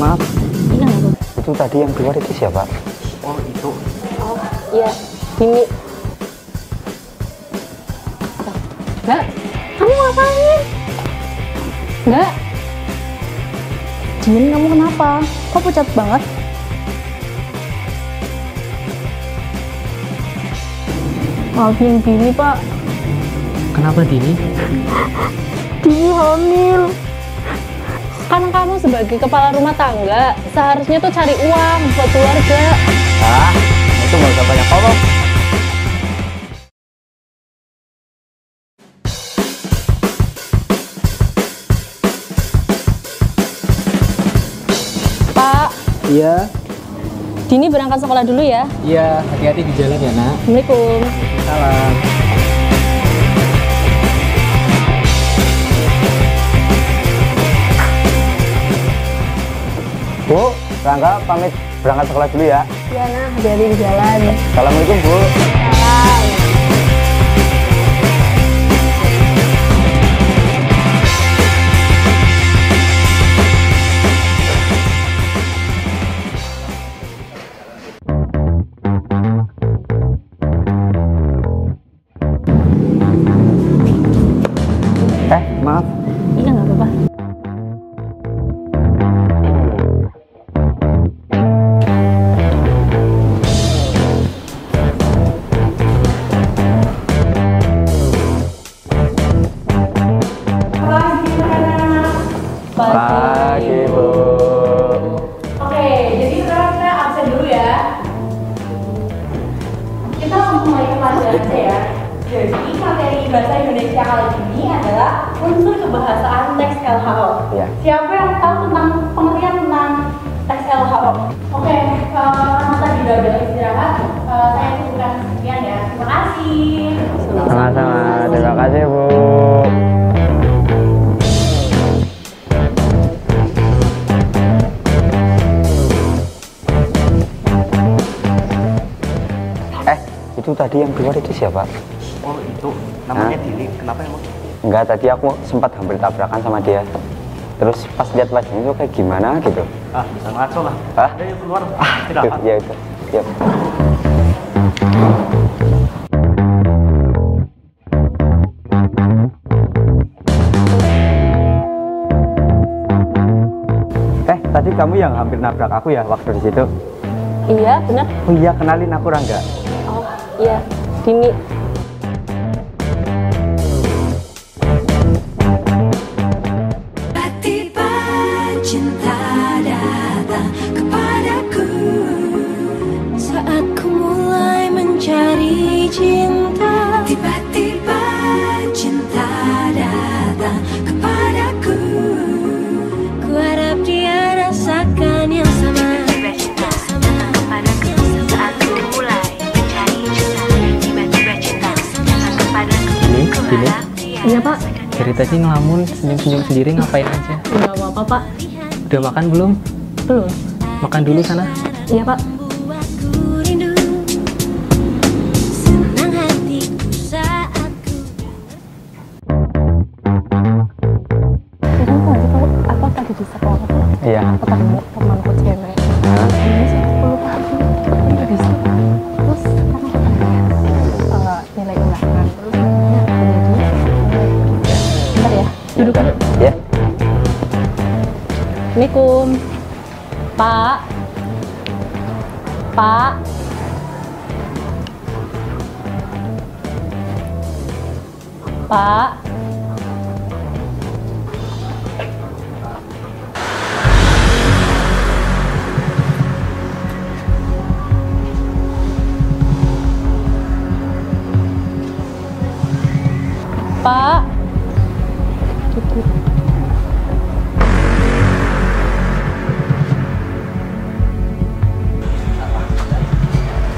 Maaf, Iya nggak, Bang? itu tadi yang keluar itu siapa? Oh itu. Oh iya, Dini. Nggak, kamu ngapain? Nggak. Din, kamu kenapa? Kok pucat banget? Maafin Dini, Pak. Kenapa Dini? Dini hamil. Kan kamu sebagai kepala rumah tangga, seharusnya tuh cari uang buat keluarga. Ah, itu nggak usah banyak ngomong. Pak, Iya. Dini berangkat sekolah dulu ya. Iya, hati-hati di jalan ya nak. Assalamualaikum. Salam. Bu, Rangga pamit berangkat sekolah dulu ya. Iya nah, hati-hati di jalan. Assalamualaikum Bu. Salam. Maaf. Iya nggak apa-apa. Pagi Bu. Oke, jadi sekarang kita absen dulu ya. Kita langsung mulai ke pelajaran aja ya. Jadi materi bahasa Indonesia kali ini adalah unsur kebahasaan teks LHO. Iya. Siapa yang tahu tentang pengertian tentang teks LHO? Oke, karena tadi udah ada istirahat, saya cukupkan sekian ya. Terima kasih. Sama-sama. Terima kasih Bu. Itu tadi yang keluar itu siapa? Oh itu. Namanya Dini. Kenapa emang? Enggak, tadi aku sempat hampir tabrakan sama dia. Terus pas lihat wajahnya itu kayak gimana gitu. Ah, bisa ngaco lah. Hah? Ayo keluar. Tidak apa. Ya itu. Yuk. Tadi kamu yang hampir nabrak aku ya waktu di situ? Iya, benar. Oh iya, kenalin aku Rangga. Oh iya, Dini. Tiba cinta datang kepadaku saat ku mulai mencari cinta. Tiba-tiba cinta datang kepadaku. Ku harap dia rasakan yang sama. Tiba-tiba cinta datang kepadaku saat ku mulai mencari cinta. Tiba-tiba cinta datang kepadaku. Ku harap dia Iya Pak. Dari tadi ngelamun senyum-senyum sendiri ngapain aja? Nggak apa-apa Pak. Udah makan belum? Belum. Makan dulu sana. Iya Pak. Buatku rindu. Senang hatiku saat ku Kamu tahu apa tadi di sekolah tuh? Iya. Ketemu temanku cewek. Ini sih aku lupa itu di situ. Terus kan aku tanya nilai ulangan. Terus nanya bentar ya. Duduk dulu. Ya. Assalamualaikum. Pak. Pak. Pak. Pak.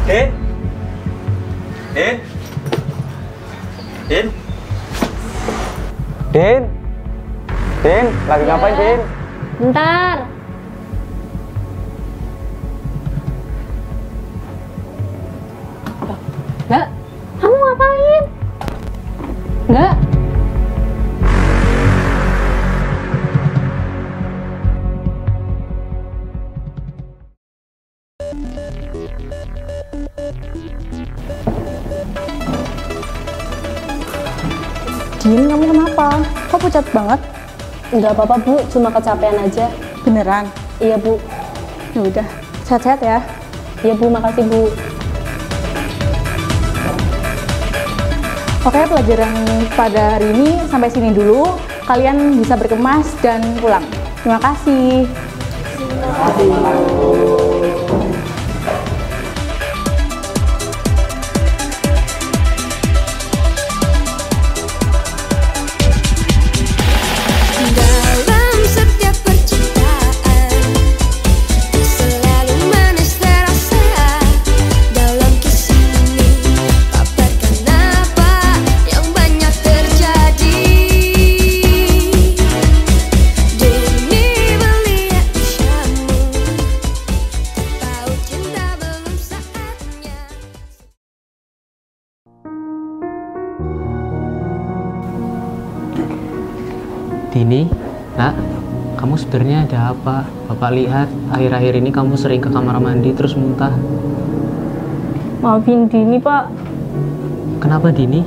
Din. Din. Din. Din. Din, lagi ngapain Din? Bentar. Enggak. Kamu ngapain? Enggak. Kenapa? Kok pucat banget? Enggak apa-apa Bu, cuma kecapean aja. Beneran? Iya Bu. Ya udah, sehat-sehat ya. Iya Bu, makasih Bu. Oke, pelajaran pada hari ini sampai sini dulu. Kalian bisa berkemas dan pulang. Terima kasih. Dalam setiap percintaan selalu manis terasa. Dalam kisah ini paparkan apa yang banyak terjadi. Demi melihat usiamu, tahu cinta belum saatnya. Dini, nak, kamu sebenarnya ada apa? Bapak lihat akhir-akhir ini kamu sering ke kamar mandi terus muntah. Maafin Dini Pak, Kenapa Dini?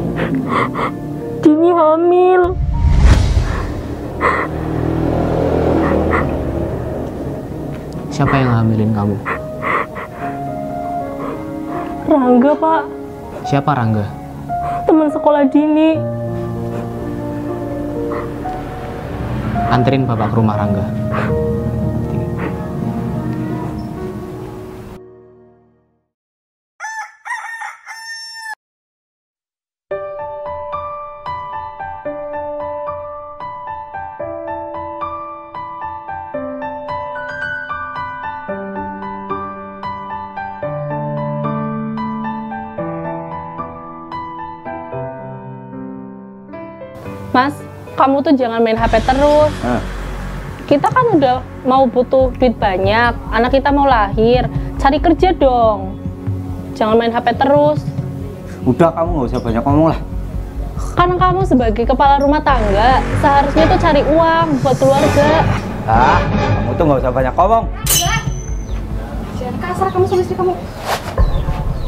Dini hamil. Siapa yang hamilin kamu? Rangga Pak, Siapa Rangga? teman sekolah Dini. Anterin bapak ke rumah Rangga. Mas, kamu tuh jangan main HP terus. Kita kan udah mau butuh duit banyak, anak kita mau lahir, cari kerja dong. Jangan main HP terus. Udah, kamu nggak usah banyak ngomong lah. Kan kamu sebagai kepala rumah tangga, seharusnya tuh cari uang buat keluarga. Kamu tuh nggak usah banyak ngomong. Jangan kasar kamu sama istri kamu.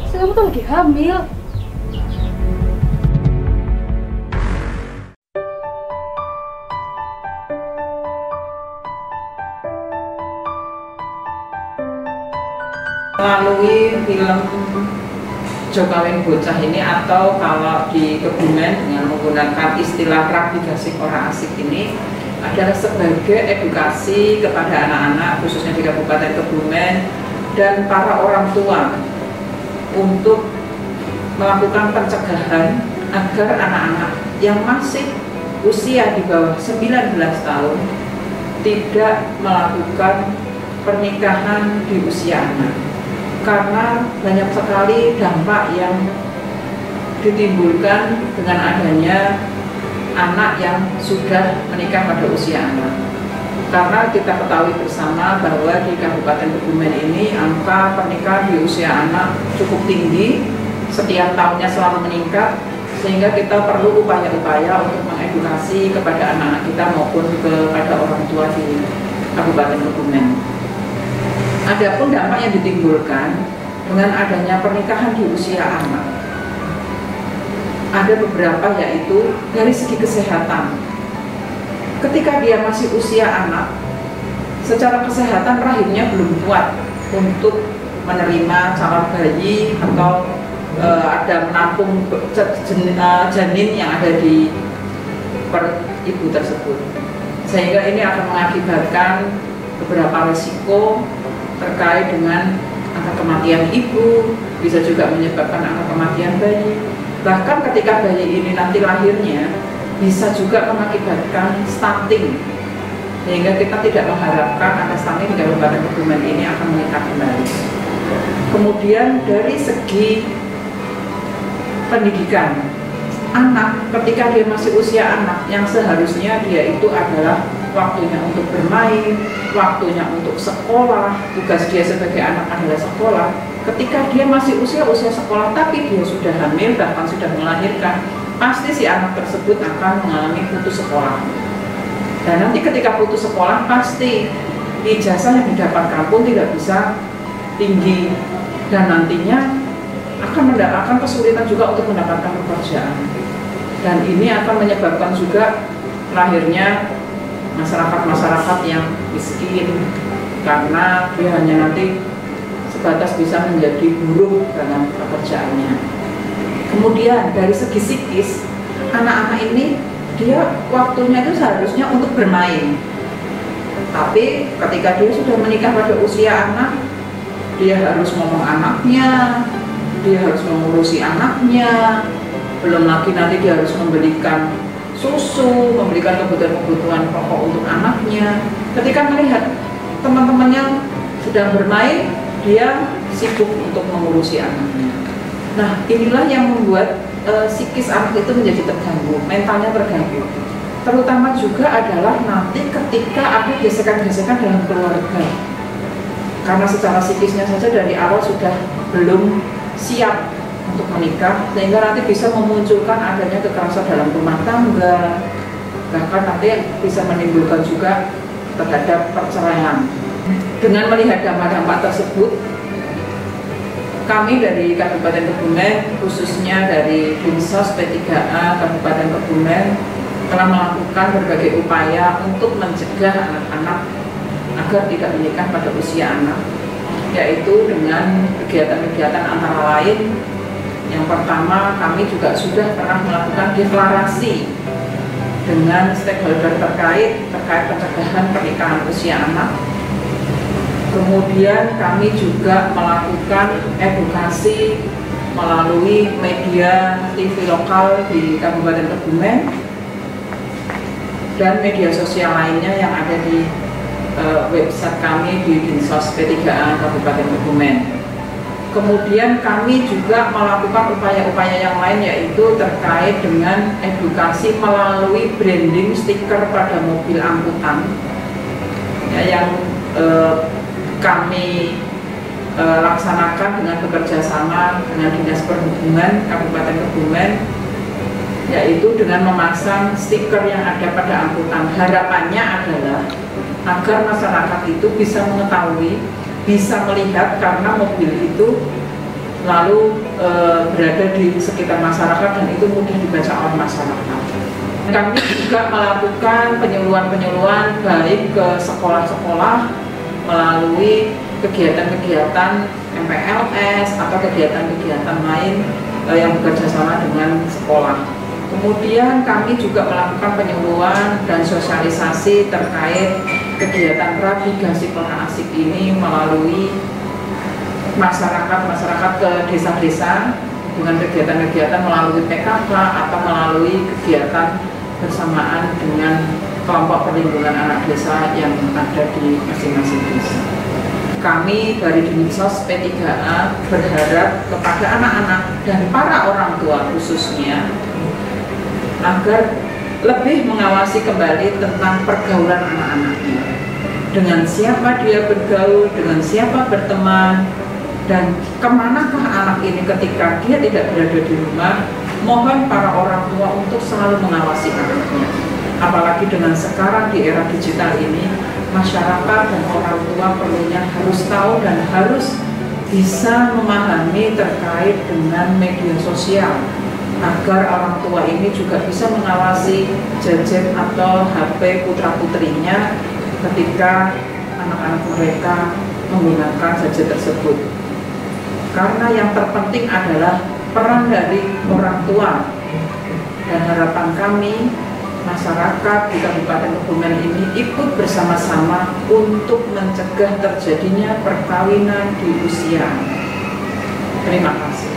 Istri kamu tuh lagi hamil. Melalui film Jokawin Bocah ini, atau kalau di Kebumen dengan menggunakan istilah rabi gasik orang asik ini, adalah sebagai edukasi kepada anak-anak khususnya di Kabupaten Kebumen dan para orang tua untuk melakukan pencegahan agar anak-anak yang masih usia di bawah 19 tahun tidak melakukan pernikahan di usia anak. Karena banyak sekali dampak yang ditimbulkan dengan adanya anak yang sudah menikah pada usia anak. Karena kita ketahui bersama bahwa di Kabupaten Kebumen ini angka pernikahan di usia anak cukup tinggi, setiap tahunnya selalu meningkat, sehingga kita perlu upaya-upaya untuk mengedukasi kepada anak-anak kita maupun kepada orang tua di Kabupaten Kebumen. Adapun dampak yang ditimbulkan dengan adanya pernikahan di usia anak, ada beberapa, yaitu dari segi kesehatan. Ketika dia masih usia anak, secara kesehatan rahimnya belum kuat untuk menerima calon bayi atau ada menampung janin yang ada di perut ibu tersebut, sehingga ini akan mengakibatkan beberapa risiko terkait dengan angka kematian ibu, bisa juga menyebabkan angka kematian bayi. Bahkan ketika bayi ini nanti lahirnya bisa juga mengakibatkan stunting, sehingga kita tidak mengharapkan angka stunting di Kabupaten Kebumen ini akan meningkat kembali. Kemudian dari segi pendidikan, anak ketika dia masih usia anak yang seharusnya dia itu adalah waktunya untuk bermain, waktunya untuk sekolah, tugas dia sebagai anak adalah sekolah. Ketika dia masih usia sekolah tapi dia sudah hamil, bahkan sudah melahirkan, pasti si anak tersebut akan mengalami putus sekolah. Dan nanti ketika putus sekolah, pasti ijazah yang didapatkan pun tidak bisa tinggi, dan nantinya akan kesulitan juga untuk mendapatkan pekerjaan. Dan ini akan menyebabkan juga lahirnya masyarakat-masyarakat yang miskin, karena dia hanya nanti sebatas bisa menjadi buruh dalam pekerjaannya. Kemudian dari segi psikis, anak-anak ini dia waktunya itu seharusnya untuk bermain, tapi ketika dia sudah menikah pada usia anak, dia harus ngomong anaknya, dia harus mengurusi anaknya, belum lagi nanti dia harus membelikan susu, memberikan kebutuhan-kebutuhan pokok untuk anaknya. Ketika melihat teman-temannya sedang bermain, dia sibuk untuk mengurusi anaknya. Nah, inilah yang membuat psikis anak itu menjadi terganggu, mentalnya terganggu. Terutama juga adalah nanti ketika ada gesekan-gesekan dalam keluarga. Karena secara psikisnya saja dari awal sudah belum siap untuk menikah, sehingga nanti bisa memunculkan adanya kekerasan dalam rumah tangga, bahkan nanti bisa menimbulkan juga terhadap perceraian. Dengan melihat dampak-dampak tersebut, kami dari Kabupaten Kebumen, khususnya dari Dinsos P3A Kabupaten Kebumen, telah melakukan berbagai upaya untuk mencegah anak-anak agar tidak menikah pada usia anak, yaitu dengan kegiatan-kegiatan antara lain. Yang pertama, kami juga sudah pernah melakukan deklarasi dengan stakeholder terkait pencegahan pernikahan usia anak. Kemudian kami juga melakukan edukasi melalui media TV lokal di Kabupaten Kebumen dan media sosial lainnya yang ada di website kami di Dinsos P3A Kabupaten Kebumen. Kemudian kami juga melakukan upaya-upaya yang lain, yaitu terkait dengan edukasi melalui branding stiker pada mobil angkutan ya, yang kami laksanakan dengan bekerja sama dengan Dinas Perhubungan Kabupaten Kebumen, yaitu dengan memasang stiker yang ada pada angkutan. Harapannya adalah agar masyarakat itu bisa mengetahui, bisa melihat, karena mobil itu lalu berada di sekitar masyarakat dan itu mudah dibaca oleh masyarakat. Kami juga melakukan penyuluhan-penyuluhan baik ke sekolah-sekolah melalui kegiatan-kegiatan MPLS atau kegiatan-kegiatan lain yang bekerja sama dengan sekolah. Kemudian kami juga melakukan penyuluhan dan sosialisasi terkait kegiatan navigasi kota asik ini melalui masyarakat ke desa-desa dengan kegiatan-kegiatan melalui PKK atau melalui kegiatan bersamaan dengan kelompok perlindungan anak desa yang ada di masing-masing desa. Kami dari Dinsos P3A berharap kepada anak-anak dan para orang tua khususnya agar lebih mengawasi kembali tentang pergaulan anak-anaknya. Dengan siapa dia bergaul, dengan siapa berteman, dan kemanakah anak ini ketika dia tidak berada di rumah. Mohon para orang tua untuk selalu mengawasi anaknya. Apalagi dengan sekarang di era digital ini, masyarakat dan orang tua perlunya harus tahu dan harus bisa memahami terkait dengan media sosial, agar orang tua ini juga bisa mengawasi gadget atau HP putra-putrinya ketika anak-anak mereka menggunakan gadget tersebut. Karena yang terpenting adalah peran dari orang tua, dan harapan kami masyarakat di Kabupaten Kebumen ini ikut bersama-sama untuk mencegah terjadinya perkawinan di usia. Terima kasih.